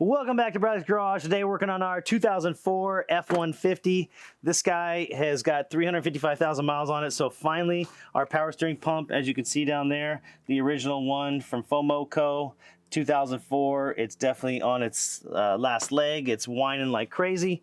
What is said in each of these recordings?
Welcome back to Brad's Garage. Today we're working on our 2004 F150. This guy has got 355,000 miles on it, so finally our power steering pump, as you can see down there, the original one from FOMOCO, 2004, it's definitely on its last leg. It's whining like crazy.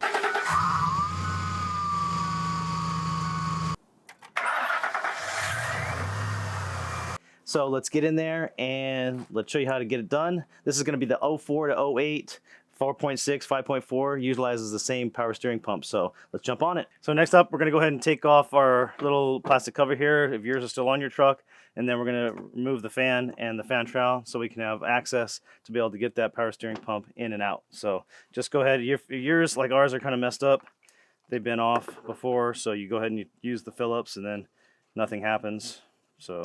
So let's get in there and let's show you how to get it done. This is going to be the 04 to 08, 4.6, 5.4, utilizes the same power steering pump. So let's jump on it. So next up, we're going to go ahead and take off our little plastic cover here, if yours is still on your truck. And then we're going to remove the fan and the fan trowel so we can have access to be able to get that power steering pump in and out. So just go ahead. Yours, like ours, are kind of messed up. They've been off before, so you go ahead and you use the Phillips and then nothing happens. So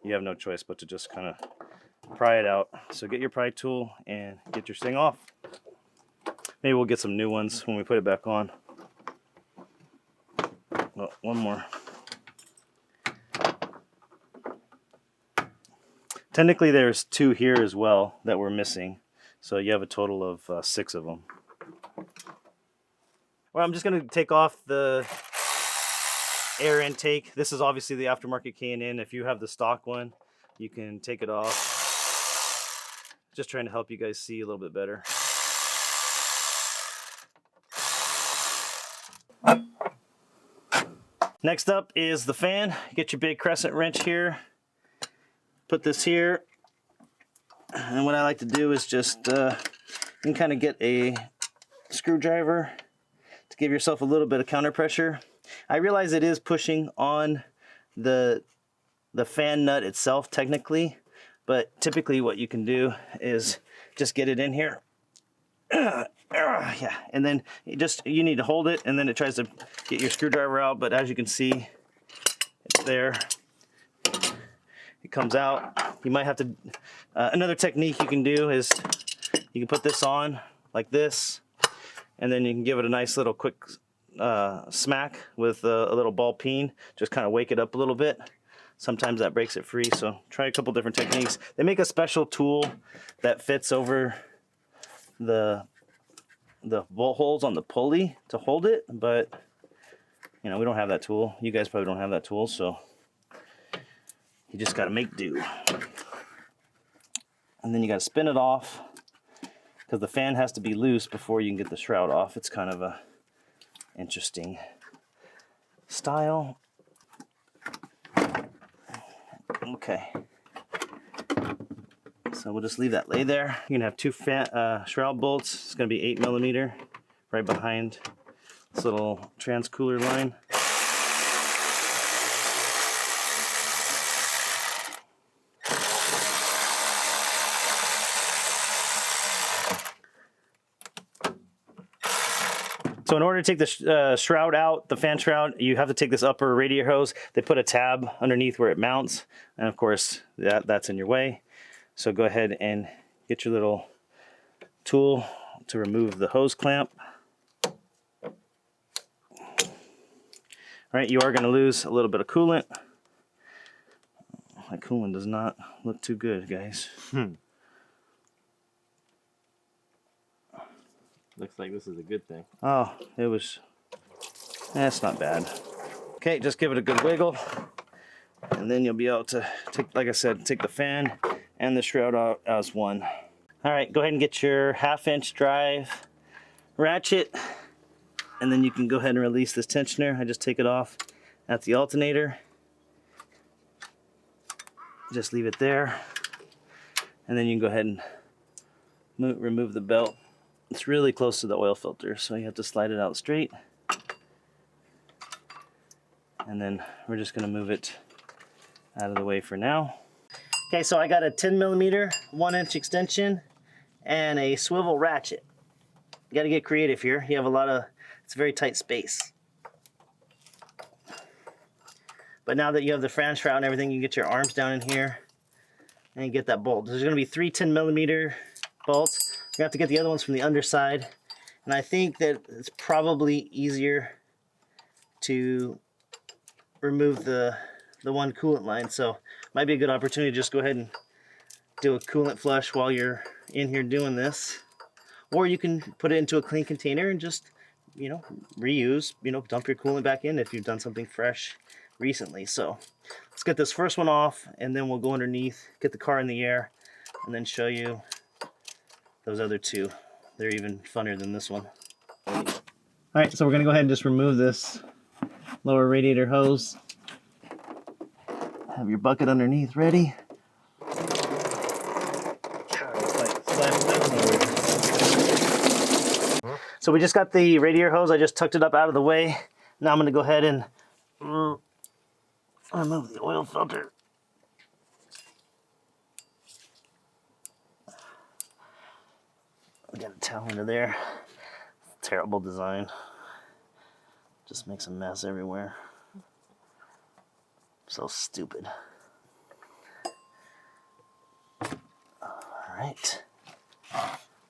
you have no choice but to just kind of pry it out. So get your pry tool and get your thing off. Maybe we'll get some new ones when we put it back on. Oh, one more. Technically there's 2 here as well that we're missing. So you have a total of 6 of them. Well, I'm just going to take off the air intake. This is obviously the aftermarket K&N. If you have the stock one, you can take it off. Just trying to help you guys see a little bit better. Next up is the fan. Get your big Crescent wrench here. Put this here. And what I like to do is just you can kind of get a screwdriver to give yourself a little bit of counter pressure. I realize it is pushing on the fan nut itself technically, but typically what you can do is just get it in here. Yeah, and then you need to hold it, and then it tries to get your screwdriver out, but as you can see, it's there. It comes out. You might have to, another technique you can do is you can put this on like this, and then you can give it a nice little quick smack with a little ball peen. Just kind of wake it up a little bit. Sometimes that breaks it free, so try a couple different techniques. They make a special tool that fits over the bolt holes on the pulley to hold it, but you know, we don't have that tool. You guys probably don't have that tool, so you just got to make do. And then you got to spin it off because the fan has to be loose before you can get the shroud off. It's kind of a interesting style. Okay. So we'll just leave that lay there. You're gonna have 2 shroud bolts. It's gonna be 8mm right behind this little transcooler line. So in order to take the shroud out, the fan shroud, you have to take this upper radiator hose. They put a tab underneath where it mounts, and of course that's in your way. So go ahead and get your little tool to remove the hose clamp. All right, you are going to lose a little bit of coolant. That coolant does not look too good, guys. Looks like this is a good thing. Oh, that's not bad. Okay, just give it a good wiggle, and then you'll be able to take, like I said, take the fan and the shroud out as one. All right, go ahead and get your 1/2-inch drive ratchet, and then you can go ahead and release this tensioner. I just take it off at the alternator. Just leave it there, and then you can go ahead and remove the belt. It's really close to the oil filter, so you have to slide it out straight. And then we're just gonna move it out of the way for now. Okay, so I got a 10mm 1-inch extension and a swivel ratchet. You gotta get creative here. You have it's a very tight space. But now that you have the fan shroud and everything, you can get your arms down in here and you get that bolt. There's gonna be 3 10mm bolts. You have to get the other ones from the underside, and I think that it's probably easier to remove the one coolant line, so might be a good opportunity to just go ahead and do a coolant flush while you're in here doing this. or you can put it into a clean container and just, reuse, dump your coolant back in if you've done something fresh recently. So let's get this first one off, and then we'll go underneath, get the car in the air, and then show you those other two. They're even funnier than this one. All right, so we're gonna go ahead and just remove this lower radiator hose. Have your bucket underneath ready. So we just got the radiator hose. I just tucked it up out of the way. Now I'm gonna go ahead and remove the oil filter. We got a towel under there. Terrible design. Just makes a mess everywhere. So stupid. Alright.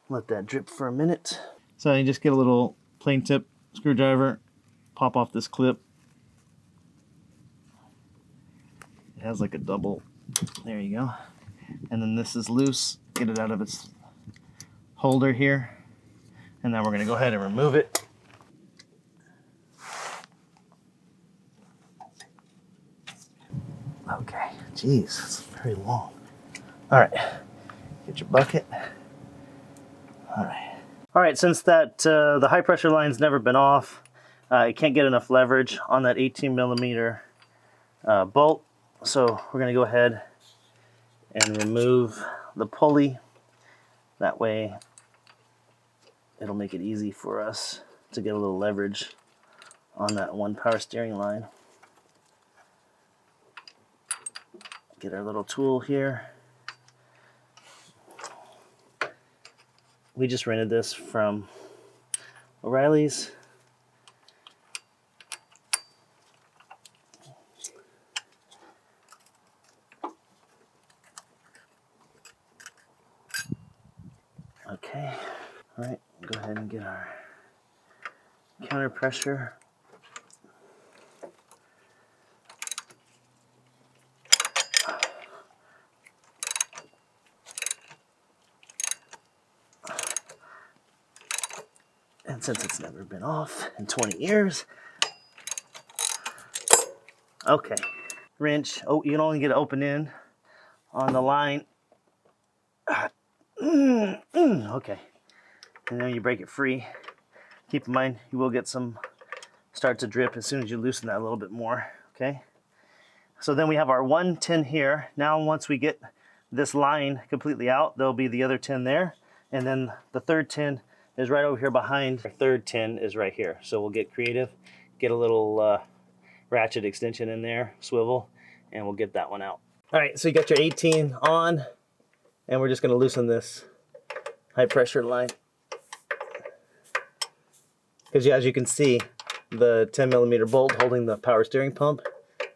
Let that drip for a minute. So you just get a little plain tip screwdriver, pop off this clip. It has like a double, there you go. And then this is loose, get it out of its holder here. And then we're gonna go ahead and remove it. Okay, geez, it's very long. All right, get your bucket. All right, since that the high pressure line's never been off, it can't get enough leverage on that 18mm bolt. So we're gonna go ahead and remove the pulley. That way it'll make it easy for us to get a little leverage on that one power steering line. Get our little tool here. We just rented this from O'Reilly's. Okay, all right, go ahead and get our counter pressure. And since it's never been off in 20 years, okay, wrench. Oh, you can only get it open in on the line. Okay, and then you break it free. Keep in mind, you will get some start to drip as soon as you loosen that a little bit more. Okay, so then we have our one tin here. Now once we get this line completely out, there'll be the other tin there, and then the third tin is right over here behind. Our third tin is right here. So we'll get creative, get a little ratchet extension in there, swivel, and we'll get that one out. All right, so you got your 18 on, and we're just gonna loosen this high pressure line. Because as you can see, the 10mm bolt holding the power steering pump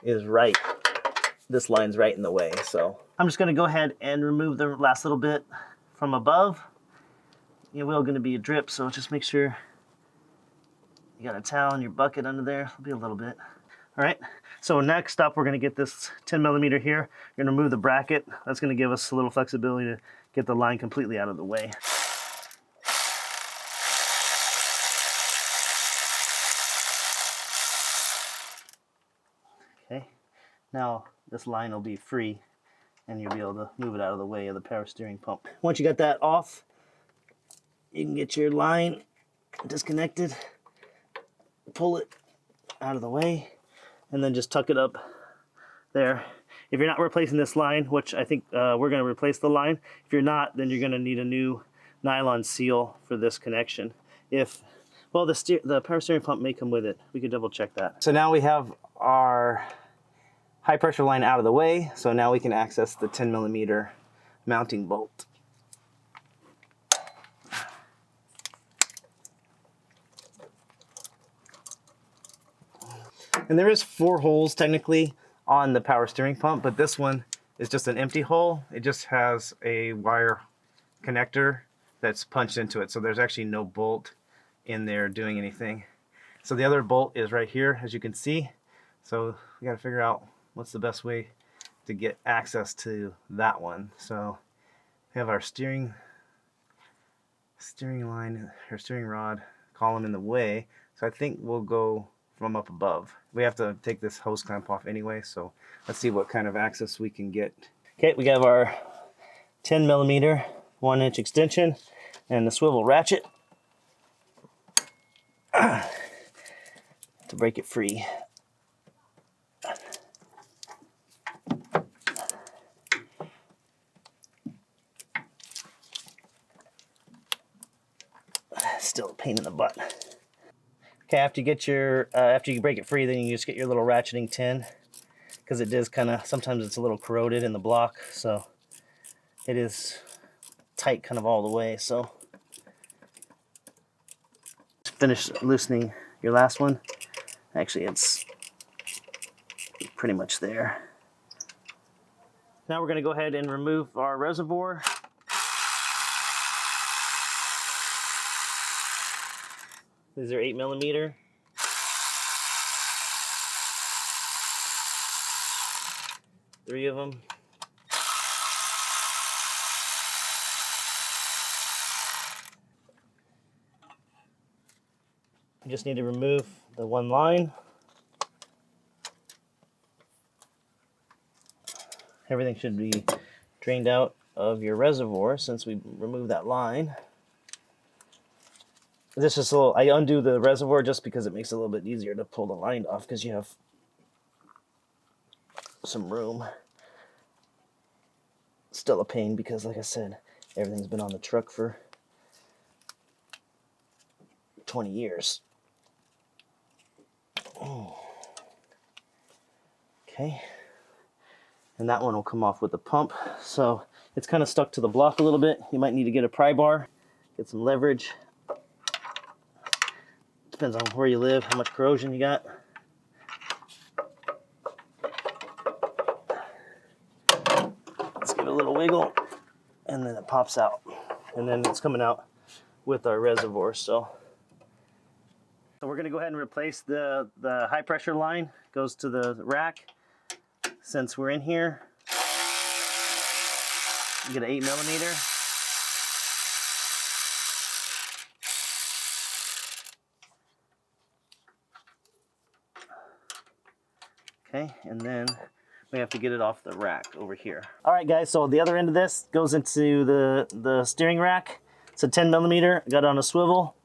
is right. This line's right in the way. So I'm just gonna go ahead and remove the last little bit from above. It will going to be a drip, so just make sure you got a towel in your bucket under there. It'll be a little bit. All right, so next up, we're going to get this 10mm here. We're going to remove the bracket. That's going to give us a little flexibility to get the line completely out of the way. Okay, now this line will be free, and you'll be able to move it out of the way of the power steering pump. Once you got that off, you can get your line disconnected, pull it out of the way, and then just tuck it up there. If you're not replacing this line, which I think we're going to replace the line, if you're not, then you're going to need a new nylon seal for this connection. Well, the power steering pump may come with it. We could double check that. So now we have our high pressure line out of the way, so now we can access the 10mm mounting bolt. And there is 4 holes technically on the power steering pump, but this one is just an empty hole. It just has a wire connector that's punched into it. So there's actually no bolt in there doing anything. So the other bolt is right here, as you can see. So we got to figure out what's the best way to get access to that one. So we have our steering steering line or steering rod column in the way, so I think we'll go from up above. We have to take this hose clamp off anyway, so let's see what kind of access we can get. Okay, we have our 10mm 1-inch extension and the swivel ratchet to break it free. Still a pain in the butt. Okay, after you break it free, then you just get your little ratcheting tin, because it is kind of, sometimes it's a little corroded in the block, so it is tight kind of all the way. So finish loosening your last one. Actually, it's pretty much there. Now we're going to go ahead and remove our reservoir. These are 8mm. Three of them. You just need to remove the one line. Everything should be drained out of your reservoir since we removed that line. This is a little, I undo the reservoir just because it makes it a little bit easier to pull the line off because you have some room. Still a pain because, like I said, everything's been on the truck for 20 years. Oh. Okay. And that one will come off with the pump. So it's kind of stuck to the block a little bit. You might need to get a pry bar, get some leverage. Depends on where you live, how much corrosion you got. Let's give it a little wiggle, and then it pops out. And then it's coming out with our reservoir. So we're going to go ahead and replace the high pressure line. Goes to the rack. Since we're in here, you get an 8mm. Okay, and then we have to get it off the rack over here. All right, guys, so the other end of this goes into the steering rack. It's a 10mm, got it on a swivel.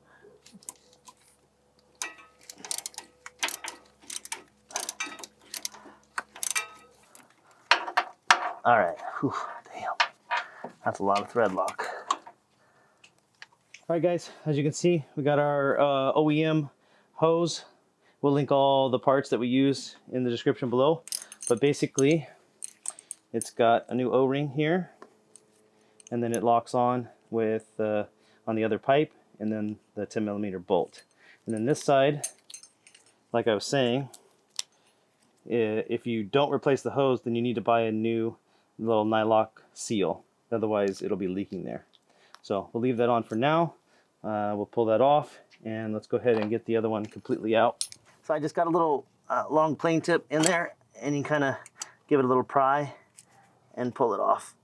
All right, whew, damn, that's a lot of thread lock. All right, guys, as you can see, we got our OEM hose. We'll link all the parts that we use in the description below. But basically, it's got a new O-ring here, and then it locks on with on the other pipe, and then the 10mm bolt. And then this side, like I was saying, if you don't replace the hose, then you need to buy a new little nylock seal. Otherwise, it'll be leaking there. So we'll leave that on for now. We'll pull that off, and let's go ahead and get the other one completely out. So I just got a little long plane tip in there, and you kind of give it a little pry and pull it off.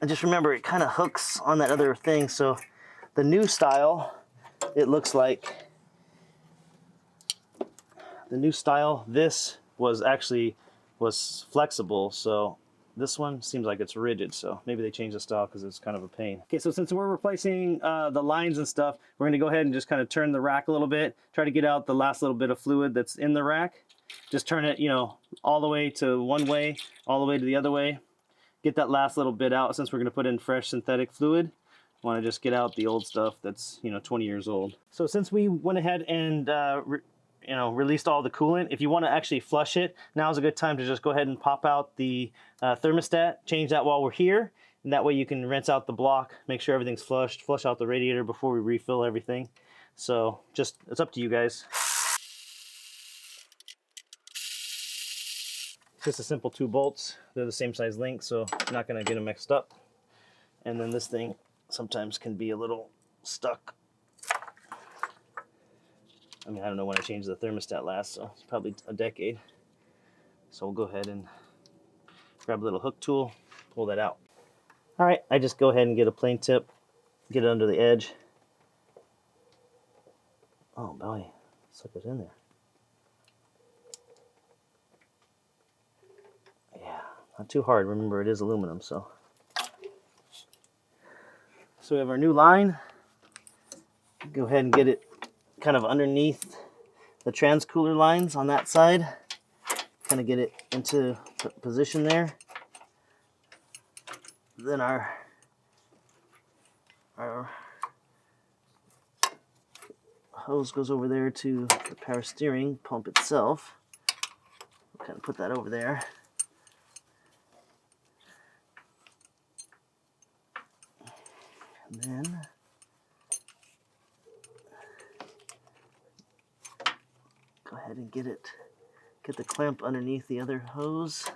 And just remember, it kind of hooks on that other thing. So the new style, it looks like the new style, this was flexible. So this one seems like it's rigid, so maybe they changed the style because it's kind of a pain. Okay, so since we're replacing the lines and stuff, we're going to go ahead and just kind of turn the rack a little bit, try to get out the last little bit of fluid that's in the rack. Just turn it, all the way to one way, all the way to the other way. Get that last little bit out. Since we're going to put in fresh synthetic fluid, I want to just get out the old stuff that's 20 years old. So since we went ahead and released all the coolant, if you want to actually flush it, now's a good time to just go ahead and pop out the thermostat, change that while we're here, and that way you can rinse out the block, make sure everything's flushed, flush out the radiator before we refill everything. So just, it's up to you guys. Just a simple 2 bolts. They're the same size length, so you're not going to get them mixed up. And then this thing sometimes can be a little stuck. I mean, I don't know when I changed the thermostat last, so it's probably a decade. So we'll go ahead and grab a little hook tool, pull that out. All right, I just go ahead and get a plane tip, get it under the edge, Oh boy, sucker's in there. Yeah, not too hard. Remember, it is aluminum, so. So we have our new line. Go ahead and get it kind of underneath the transcooler lines on that side. Kind of get it into position there. Then our hose goes over there to the power steering pump itself. We'll kind of put that over there. And then go ahead and get the clamp underneath the other hose.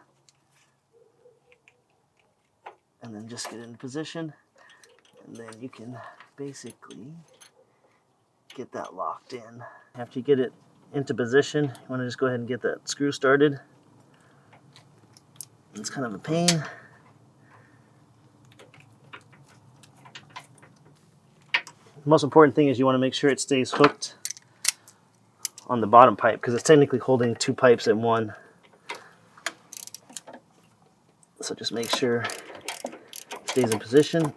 And then just get it in position. And then you can basically get that locked in. After you get it into position, you want to just go ahead and get that screw started. It's kind of a pain. The most important thing is you want to make sure it stays hooked on the bottom pipe because it's technically holding two pipes in one. So just make sure it stays in position.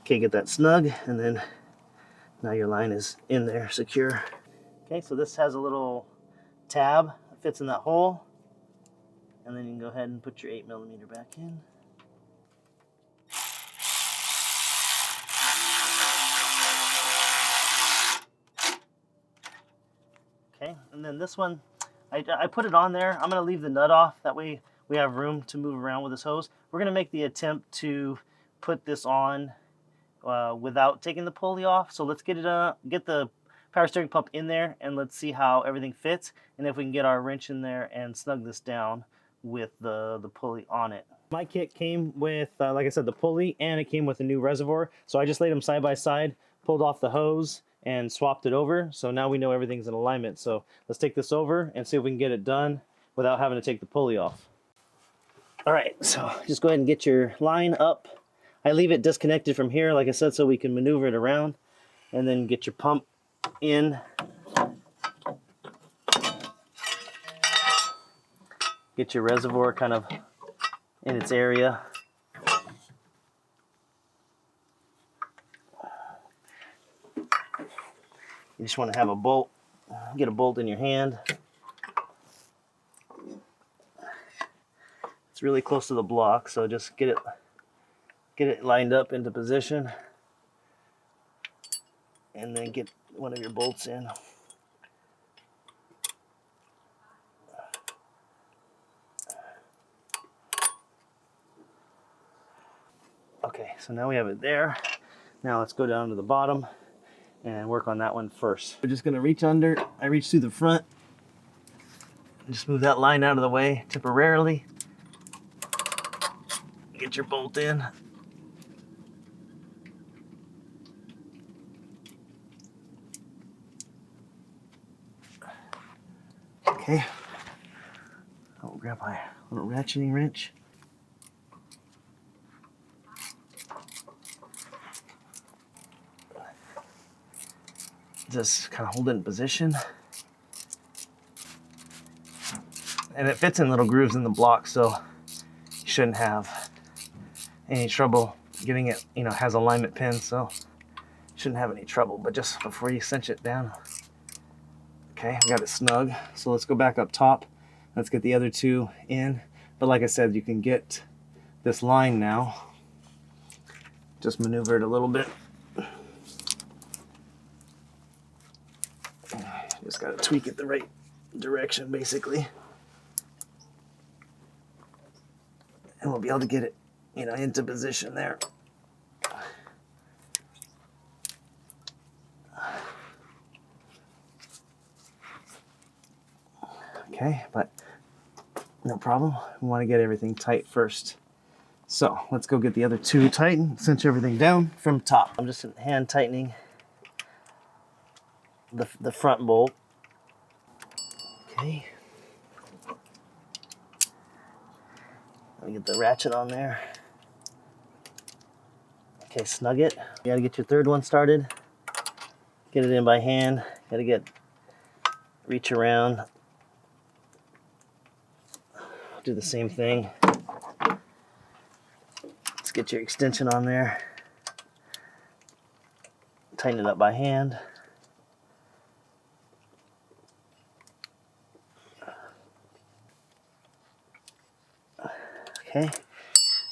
Okay, get that snug, and then now your line is in there secure. Okay, so this has a little tab that fits in that hole, and then you can go ahead and put your 8mm back in. Okay, and then this one, I put it on there. I'm going to leave the nut off, that way we have room to move around with this hose. We're going to make the attempt to put this on without taking the pulley off. So let's get the power steering pump in there, and let's see how everything fits, and if we can get our wrench in there and snug this down with the pulley on it. My kit came with, like I said, the pulley, and it came with a new reservoir. So I just laid them side by side, pulled off the hose, and swapped it over. So now we know everything's in alignment. So let's take this over and see if we can get it done without having to take the pulley off. All right, so just go ahead and get your line up. I leave it disconnected from here, like I said, so we can maneuver it around, and then get your pump in. Get your reservoir kind of in its area. You just want to have a bolt, get a bolt in your hand. It's really close to the block, so just get it lined up into position, and then get one of your bolts in. Okay, so now we have it there. Now let's go down to the bottom and work on that one first. We're just gonna reach under. I reach through the front and just move that line out of the way temporarily. Get your bolt in. Okay. I'll grab my little ratcheting wrench. Just kind of hold it in position. And it fits in little grooves in the block, so you shouldn't have any trouble getting it. You know, it has alignment pins, so you shouldn't have any trouble. But just before you cinch it down. Okay, we got it snug. So let's go back up top. Let's get the other two in. But like I said, you can get this line now. Just maneuver it a little bit. Just got to tweak it the right direction, basically. And we'll be able to get it, you know, into position there. Okay, but no problem. We want to get everything tight first. So let's go get the other two tightened, cinch everything down from top. I'm just hand tightening the front bolt. Okay. Let me get the ratchet on there. Okay, snug it. You gotta get your third one started. Get it in by hand. Gotta reach around. Do the same thing. Let's get your extension on there. Tighten it up by hand. Okay,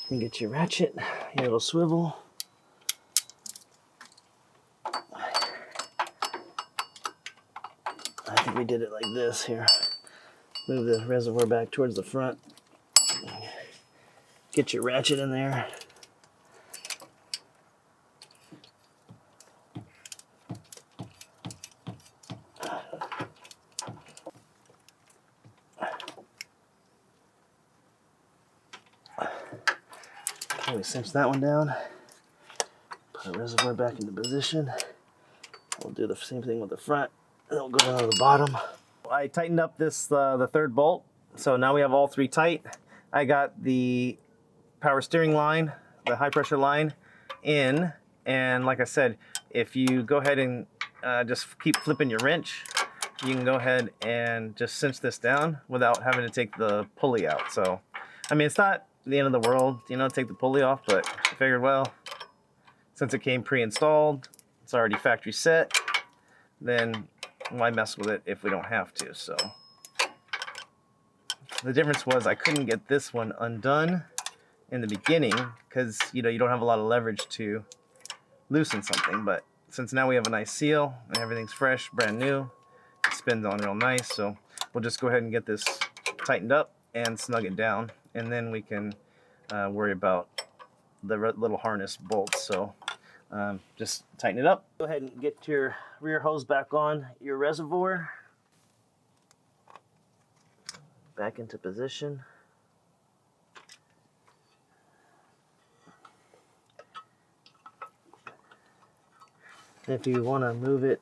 then get your ratchet, your little swivel. I think we did it like this here. Move the reservoir back towards the front. Get your ratchet in there. Okay, we cinch that one down. Put the reservoir back into position. We'll do the same thing with the front, and then we'll go down to the bottom. I tightened up this the third bolt, so now we have all three tight. I got the power steering line, the high pressure line in, and like I said, if you go ahead and just keep flipping your wrench, you can go ahead and just cinch this down without having to take the pulley out. So, I mean, it's not the end of the world, you know, take the pulley off, but I figured, well, since it came pre-installed, it's already factory set, then why mess with it if we don't have to? So the difference was I couldn't get this one undone in the beginning because, you know, you don't have a lot of leverage to loosen something. But since now we have a nice seal and everything's fresh, brand new, it spins on real nice. So we'll just go ahead and get this tightened up and snug it down, and then we can worry about the little harness bolts. So just tighten it up. Go ahead and get your rear hose back on your reservoir. Back into position. If you want to move it,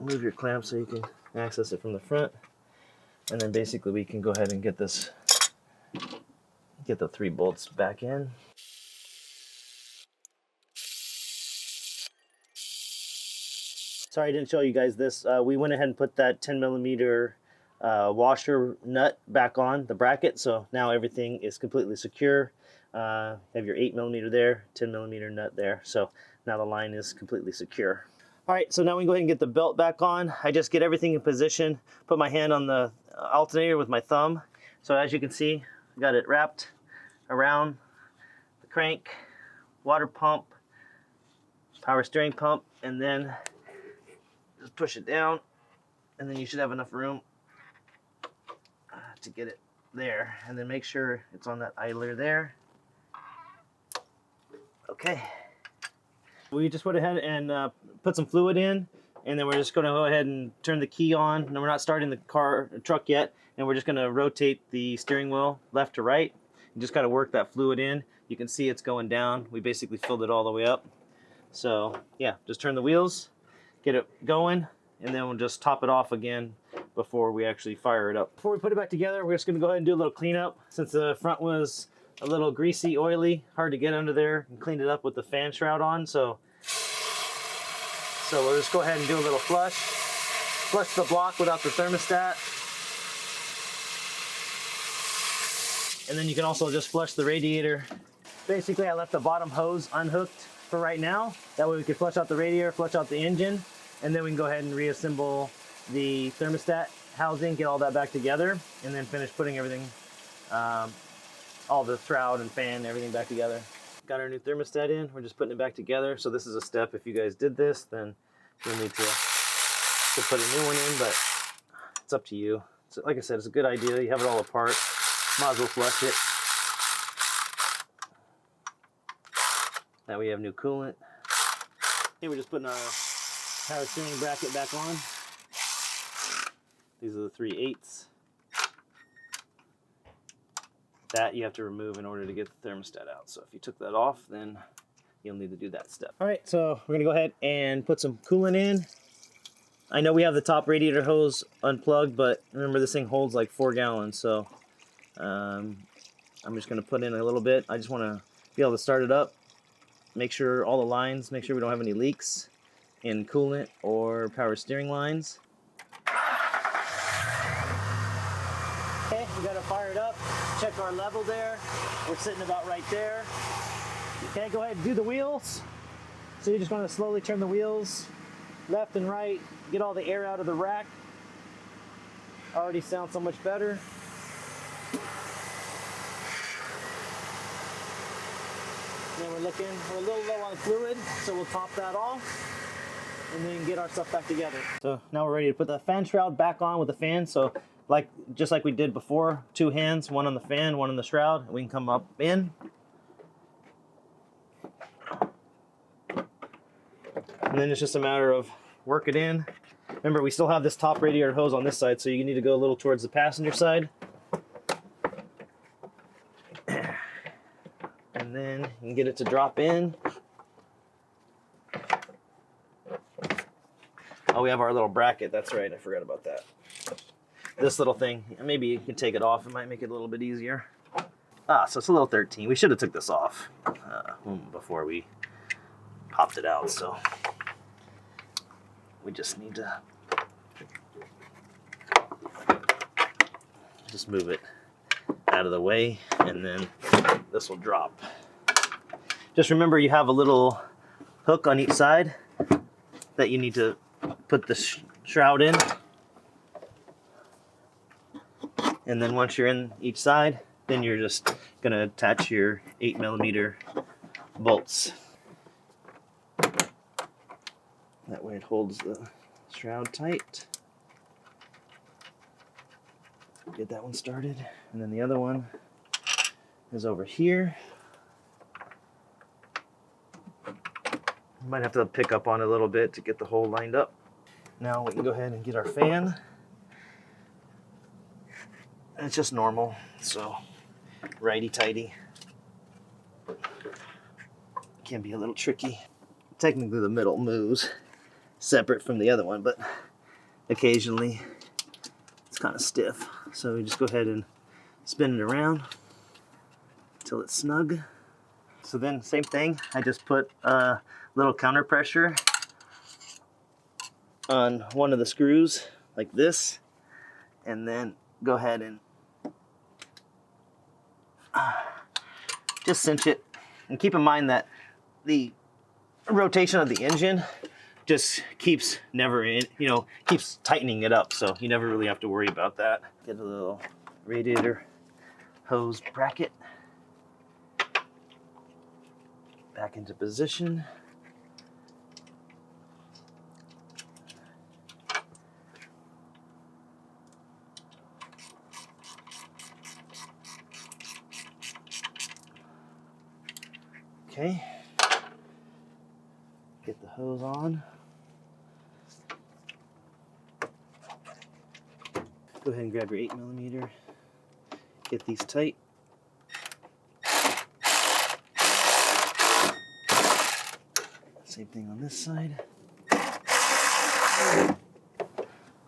move your clamp so you can access it from the front. And then basically we can go ahead and get the 3 bolts back in. Sorry I didn't show you guys this. We went ahead and put that 10mm washer nut back on the bracket, so now everything is completely secure. Have your 8mm there, 10mm nut there, so now the line is completely secure. All right, so now we can go ahead and get the belt back on. I just get everything in position, put my hand on the alternator with my thumb. So as you can see, I got it wrapped around the crank, water pump, power steering pump, and then just push it down, and then you should have enough room to get it there. And then make sure it's on that idler there. Okay. We just went ahead and put some fluid in, and then we're just going to go ahead and turn the key on. And we're not starting the truck yet, and we're just going to rotate the steering wheel left to right. You just got to work that fluid in. You can see it's going down. We basically filled it all the way up. So yeah, just turn the wheels, get it going, and then we'll just top it off again before we actually fire it up. Before we put it back together, we're just going to go ahead and do a little cleanup. Since the front was a little greasy, oily, hard to get under there, and cleaned it up with the fan shroud on. So we'll just go ahead and do a little flush. Flush the block without the thermostat. And then you can also just flush the radiator. Basically, I left the bottom hose unhooked for right now. That way we can flush out the radiator, flush out the engine, and then we can go ahead and reassemble the thermostat housing, get all that back together, and then finish putting everything, all the shroud and fan, everything back together. Got our new thermostat in. We're just putting it back together. So this is a step. If you guys did this, then you'll need to put a new one in, but it's up to you. So like I said, it's a good idea. You have it all apart. Might as well flush it. Now we have new coolant. Okay, we're just putting our power steering bracket back on. These are the 3/8. That you have to remove in order to get the thermostat out. So if you took that off, then you'll need to do that step. All right, so we're gonna go ahead and put some coolant in. I know we have the top radiator hose unplugged, but remember this thing holds like 4 gallons, so I'm just gonna put in a little bit. I just wanna be able to start it up make sure all the lines, make sure we don't have any leaks in coolant or power steering lines. Okay, we got to fire it up, check our level there. We're sitting about right there. Okay, go ahead and do the wheels. So you're just going to slowly turn the wheels left and right, get all the air out of the rack. Already sounds so much better. And then we're a little low on fluid, so we'll top that off and then get our stuff back together. So now we're ready to put the fan shroud back on with the fan. So just like we did before, 2 hands, one on the fan, one on the shroud, and we can come up in. And then it's just a matter of work it in. Remember, we still have this top radiator hose on this side, so you need to go a little towards the passenger side. And then you can get it to drop in. Oh, we have our little bracket. That's right, I forgot about that. This little thing, maybe you can take it off. It might make it a little bit easier. So it's a little 13. We should have took this off before we popped it out, so we just need to just move it out of the way, and then this will drop. Just remember, you have a little hook on each side that you need to put the shroud in, and then once you're in each side, then you're just going to attach your 8mm bolts. That way it holds the shroud tight. Get that one started. And then the other one is over here. Might have to pick up on it a little bit to get the hole lined up. Now we can go ahead and get our fan. And it's just normal, so righty-tighty. Can be a little tricky. Technically the middle moves separate from the other one, but occasionally it's kind of stiff. So we just go ahead and spin it around until it's snug. So then same thing, I just put a little counter pressure on one of the screws like this, and then go ahead and just cinch it. And keep in mind that the rotation of the engine just keeps keeps tightening it up, so you never really have to worry about that. Get a little radiator hose bracket back into position. Okay, get the hose on. Go ahead and grab your 8mm. Get these tight. Same thing on this side.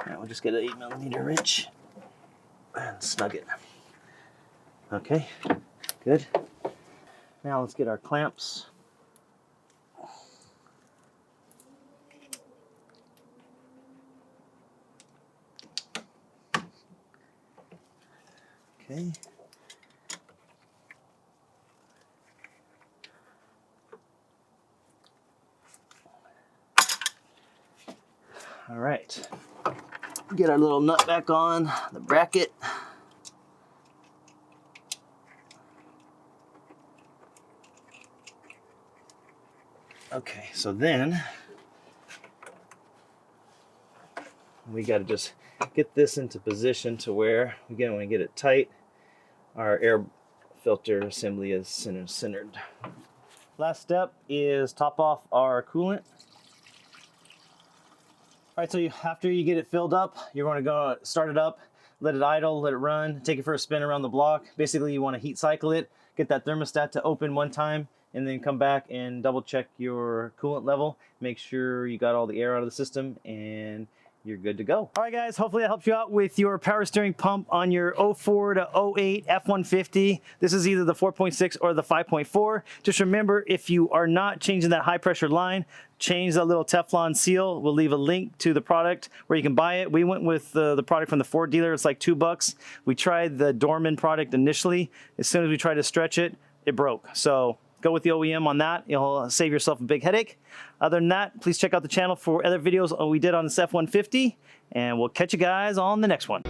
Now we'll just get an 8mm wrench and snug it. Okay, good. Now let's get our clamps. Okay. All right. Get our little nut back on the bracket. Okay, so then we got to just get this into position to where, again, when we get it tight, our air filter assembly is centered. Last step is top off our coolant. All right, so after you get it filled up, you're going to go start it up, let it idle, let it run, take it for a spin around the block. Basically, you want to heat cycle it, get that thermostat to open one time, and then come back and double check your coolant level. Make sure you got all the air out of the system, and you're good to go. All right, guys, hopefully that helps you out with your power steering pump on your 04 to 08 F150. This is either the 4.6 or the 5.4. Just remember, if you are not changing that high pressure line, change that little Teflon seal. We'll leave a link to the product where you can buy it. We went with the product from the Ford dealer. It's like $2. We tried the Dorman product initially. As soon as we tried to stretch it, it broke. So go with the OEM on that. You'll save yourself a big headache. Other than that, please check out the channel for other videos we did on this F150, and we'll catch you guys on the next one.